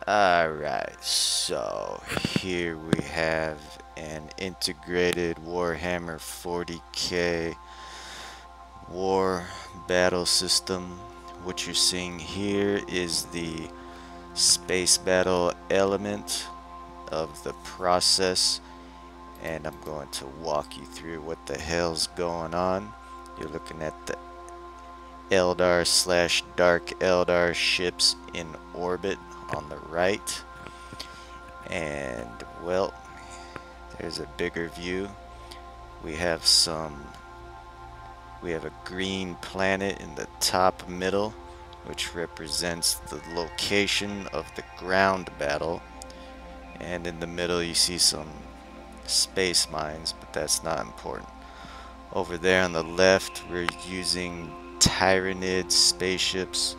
Alright, so here we have an integrated Warhammer 40K war battle system. What you're seeing here is the space battle element of the process, and I'm going to walk you through what the hell's going on. You're looking at the Eldar slash Dark Eldar ships in orbit on the right, and well, there's a bigger view. We have a green planet in the top middle, which represents the location of the ground battle, and in the middle you see some space mines, but that's not important. Over there on the left, we're using Tyranid spaceships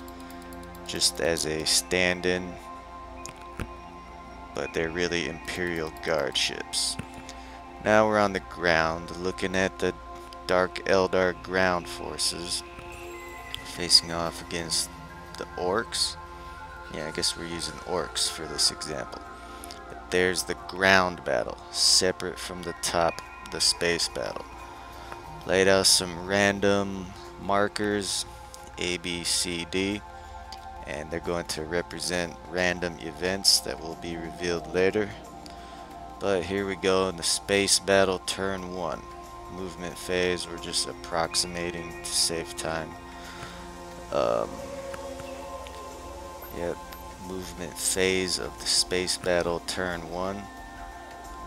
just as a stand-in, but they're really Imperial Guard ships. Now we're on the ground looking at the Dark Eldar ground forces facing off against the orcs. Yeah, I guess we're using orcs for this example. But there's the ground battle, separate from the space battle. Laid out some random markers, A, B, C, D, and they're going to represent random events that will be revealed later. But here we go in the space battle turn 1. Movement phase, we're just approximating to save time. Yep, movement phase of the space battle turn 1.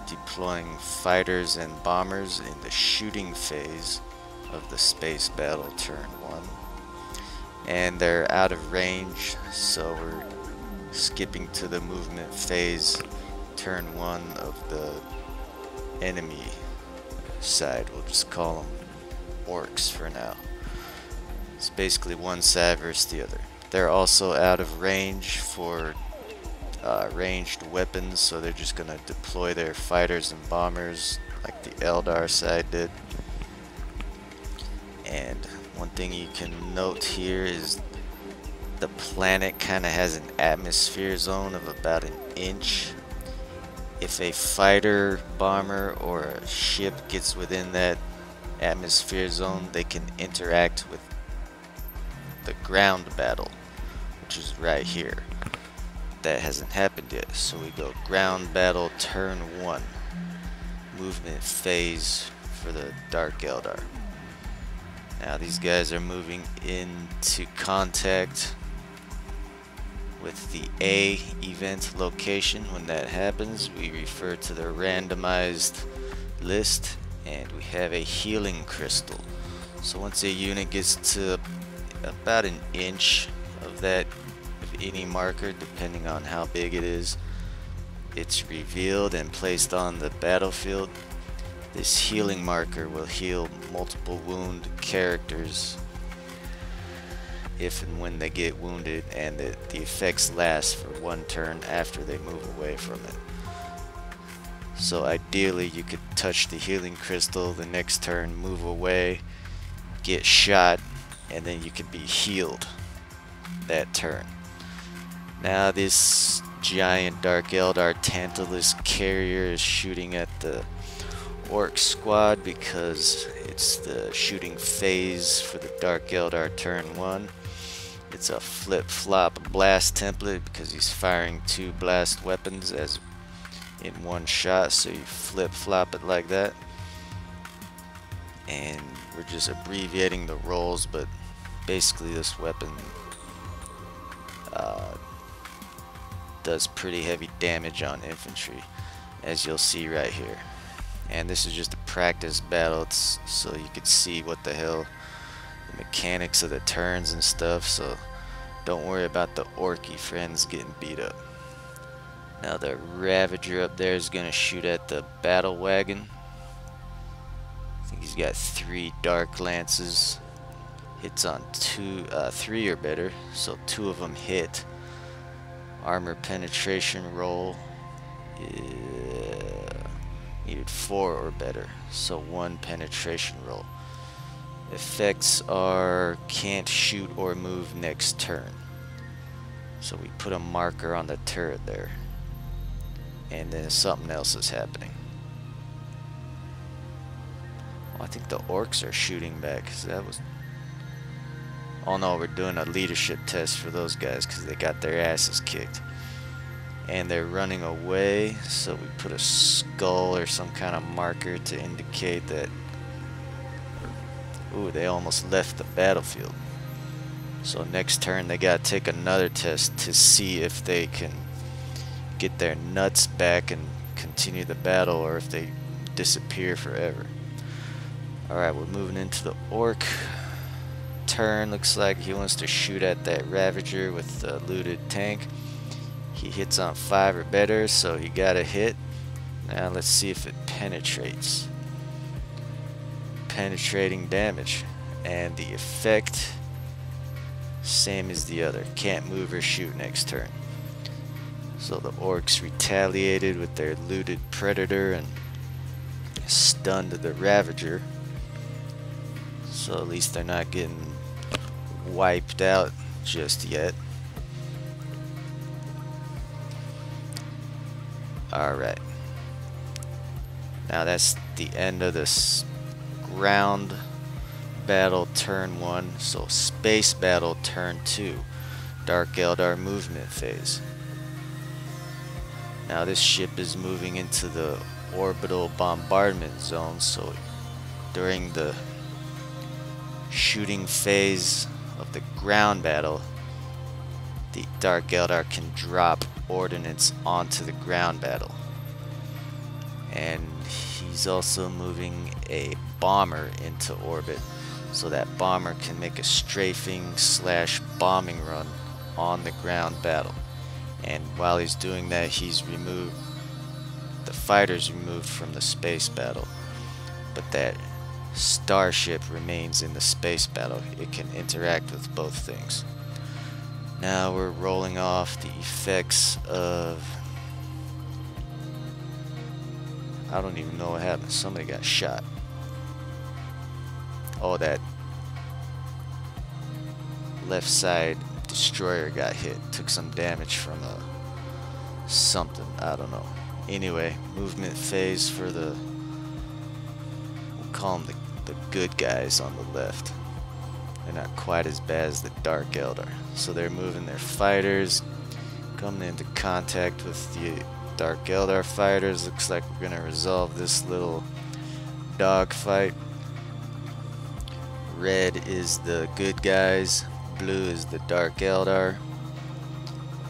Deploying fighters and bombers in the shooting phase of the space battle turn 1. And they're out of range, so we're skipping to the movement phase turn 1 of the enemy side. We'll just call them orcs for now. It's basically one side versus the other. They're also out of range for ranged weapons, so they're just gonna deploy their fighters and bombers like the Eldar side did. And one thing you can note here is the planet kind of has an atmosphere zone of about an inch. If a fighter, bomber, or a ship gets within that atmosphere zone, they can interact with the ground battle, which is right here. That hasn't happened yet, so we go ground battle turn 1, movement phase for the Dark Eldar. Now these guys are moving into contact with the A event location. When that happens, we refer to the randomized list, and we have a healing crystal. So once a unit gets to about an inch of that, of any marker, depending on how big it is, it's revealed and placed on the battlefield. This healing marker will heal multiple wound characters if and when they get wounded, and the effects last for one turn after they move away from it. So ideally you could touch the healing crystal the next turn, move away, get shot, and then you could be healed that turn. Now this giant Dark Eldar Tantalus carrier is shooting at the Orc squad because it's the shooting phase for the Dark Eldar turn 1. It's a flip-flop blast template because he's firing 2 blast weapons as in one shot, so you flip-flop it like that. And we're just abbreviating the rolls, but basically this weapon does pretty heavy damage on infantry, as you'll see right here. And this is just a practice battle, so you could see what the hell the mechanics of the turns and stuff, so don't worry about the orky friends getting beat up. Now the Ravager up there is gonna shoot at the battle wagon. I think he's got 3 dark lances. Hits on 3 or better, so 2 of them hit. Armor penetration roll needed 4 or better, so 1 penetration roll. Effects are can't shoot or move next turn. So we put a marker on the turret there. And then something else is happening. Oh, I think the orcs are shooting back, 'cause that was... Oh no, we're doing a leadership test for those guys because they got their asses kicked. And they're running away, so we put a skull or some kind of marker to indicate that... Ooh, they almost left the battlefield. So next turn they gotta take another test to see if they can get their nuts back and continue the battle, or if they disappear forever. Alright, we're moving into the orc turn. Looks like he wants to shoot at that Ravager with the looted tank. He hits on 5 or better, so he got a hit. Now let's see if it penetrates. Penetrating damage. And the effect, same as the other. Can't move or shoot next turn. So the orcs retaliated with their looted predator and stunned the Ravager. So at least they're not getting wiped out just yet. Alright. Now that's the end of this ground battle turn 1. So space battle turn 2. Dark Eldar movement phase. Now this ship is moving into the orbital bombardment zone, so during the shooting phase of the ground battle, the Dark Eldar can drop ordnance onto the ground battle. And he's also moving a bomber into orbit, so that bomber can make a strafing / bombing run on the ground battle. And while he's doing that, he's removed, the fighter's removed from the space battle, but that starship remains in the space battle. It can interact with both things. Now we're rolling off the effects of... I don't even know what happened. Somebody got shot. Oh, that left side destroyer got hit. Took some damage from something. I don't know. Anyway, movement phase for the... We'll call them the good guys on the left. They're not quite as bad as the Dark Eldar. So they're moving their fighters, coming into contact with the Dark Eldar fighters. Looks like we're gonna resolve this little dogfight. Red is the good guys, blue is the Dark Eldar.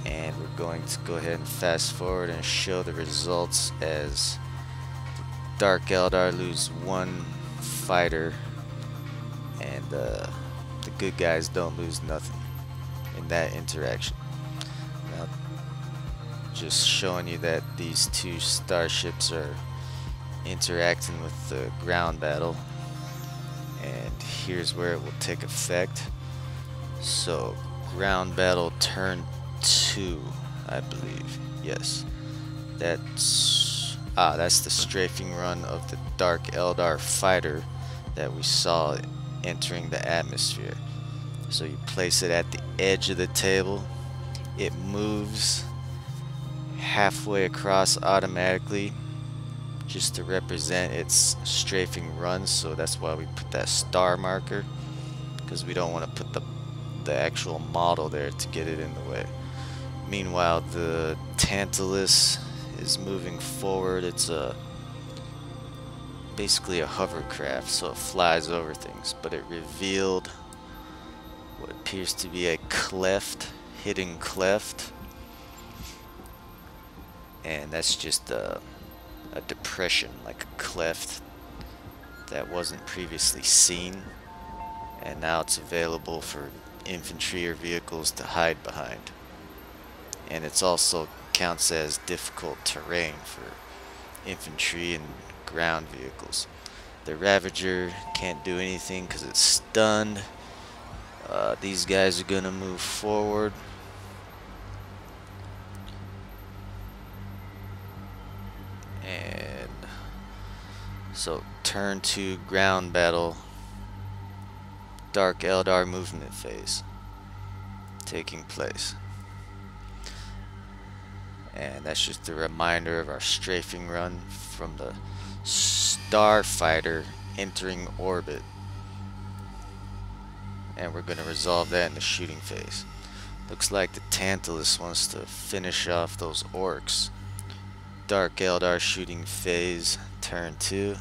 And we're going to go ahead and fast forward and show the results as Dark Eldar lose 1 fighter and the good guys don't lose nothing in that interaction. Now, just showing you that these 2 starships are interacting with the ground battle, and here's where it will take effect. So ground battle turn 2, I believe. Yes, that's the strafing run of the Dark Eldar fighter that we saw entering the atmosphere. So you place it at the edge of the table. It moves halfway across automatically just to represent its strafing run. So that's why we put that star marker, because we don't want to put the actual model there to get it in the way. Meanwhile, the Tantalus is moving forward. It's basically a hovercraft, so it flies over things, but it revealed what appears to be a cleft, hidden cleft, and that's just a depression, like a cleft that wasn't previously seen, and now it's available for infantry or vehicles to hide behind. And it's also counts as difficult terrain for infantry and ground vehicles. The Ravager can't do anything because it's stunned. These guys are gonna move forward. And so turn 2 ground battle, Dark Eldar movement phase taking place. And that's just a reminder of our strafing run from the starfighter entering orbit. And we're going to resolve that in the shooting phase. Looks like the Tantalus wants to finish off those orcs. Dark Eldar shooting phase, turn 2.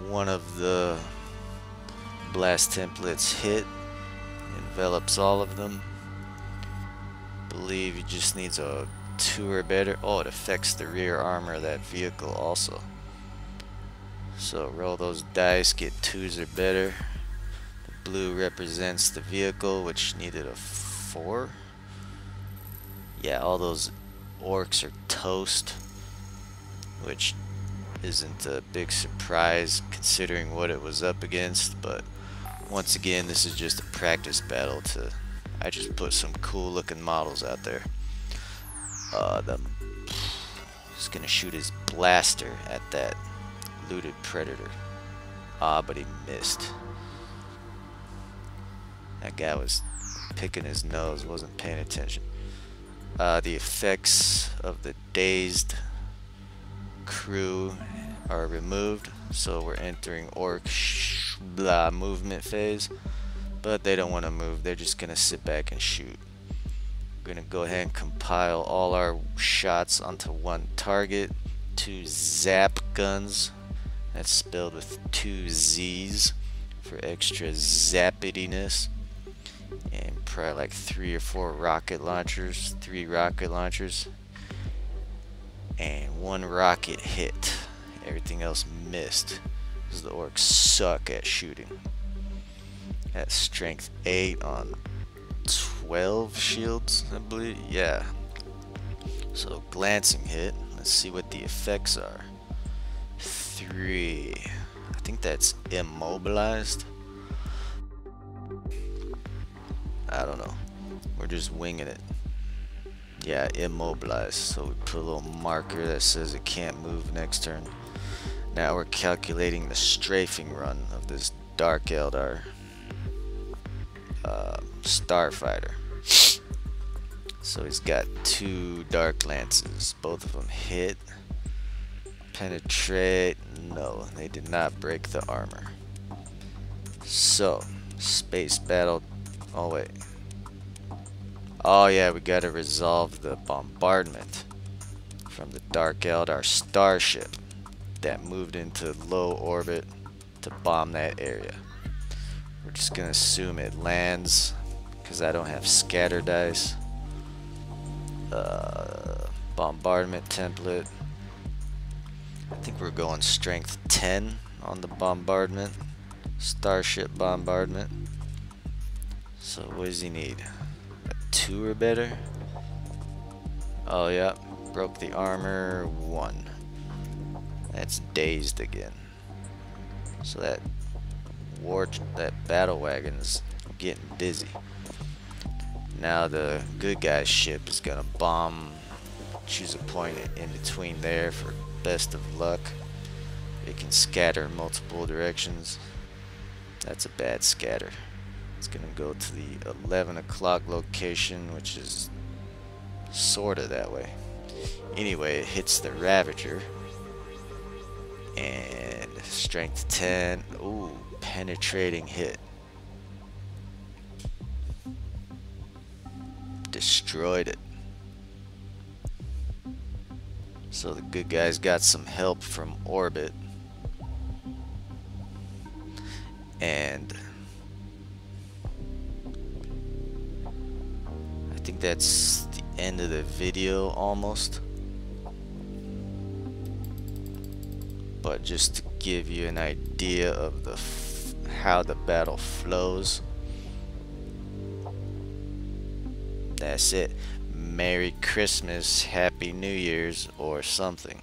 One of the blast templates hit, envelops all of them. Believe he just needs a 2 or better. Oh, it affects the rear armor of that vehicle also. So roll those dice, get 2s or better. The blue represents the vehicle, which needed a 4. Yeah, all those orcs are toast, which isn't a big surprise considering what it was up against, but once again, this is just a practice battle I just put some cool looking models out there. He's gonna shoot his blaster at that looted predator. But he missed. That guy was picking his nose, wasn't paying attention. The effects of the dazed crew are removed, so we're entering orc movement phase, but they don't want to move. They're just gonna sit back and shoot. We're gonna go ahead and compile all our shots onto one target. 2 zap guns, that's spelled with 2 Z's for extra zappiness, and probably like 3 or 4 rocket launchers, 3 rocket launchers, and 1 rocket hit. Everything else missed because the orcs suck at shooting. That's strength 8 on 12 shields, I believe. Yeah. So glancing hit. Let's see what the effects are. 3. I think that's immobilized. I don't know. We're just winging it. Yeah, immobilized. So we put a little marker that says it can't move next turn. Now we're calculating the strafing run of this Dark Eldar starfighter. So he's got 2 dark lances. Both of them hit. Penetrate. No, they did not break the armor. So, space battle. Oh wait. Oh yeah, we gotta resolve the bombardment from the Dark Eldar starship that moved into low orbit to bomb that area. We're just gonna assume it lands because I don't have scatter dice. Bombardment template. I think we're going strength 10 on the bombardment. Starship bombardment. So what does he need? A 2 or better? Oh yeah, broke the armor. 1. That's dazed again. So that battle wagon's getting busy. Now the good guy's ship is gonna bomb. Choose a point in between there for best of luck. It can scatter in multiple directions. That's a bad scatter. It's gonna go to the 11 o'clock location, which is sorta that way. Anyway, it hits the Ravager. And strength 10. Ooh, penetrating hit. Destroyed it. So the good guys got some help from orbit. And I think that's the end of the video almost. But just to give you an idea of how the battle flows. That's it. Merry Christmas, Happy New Year's, or something.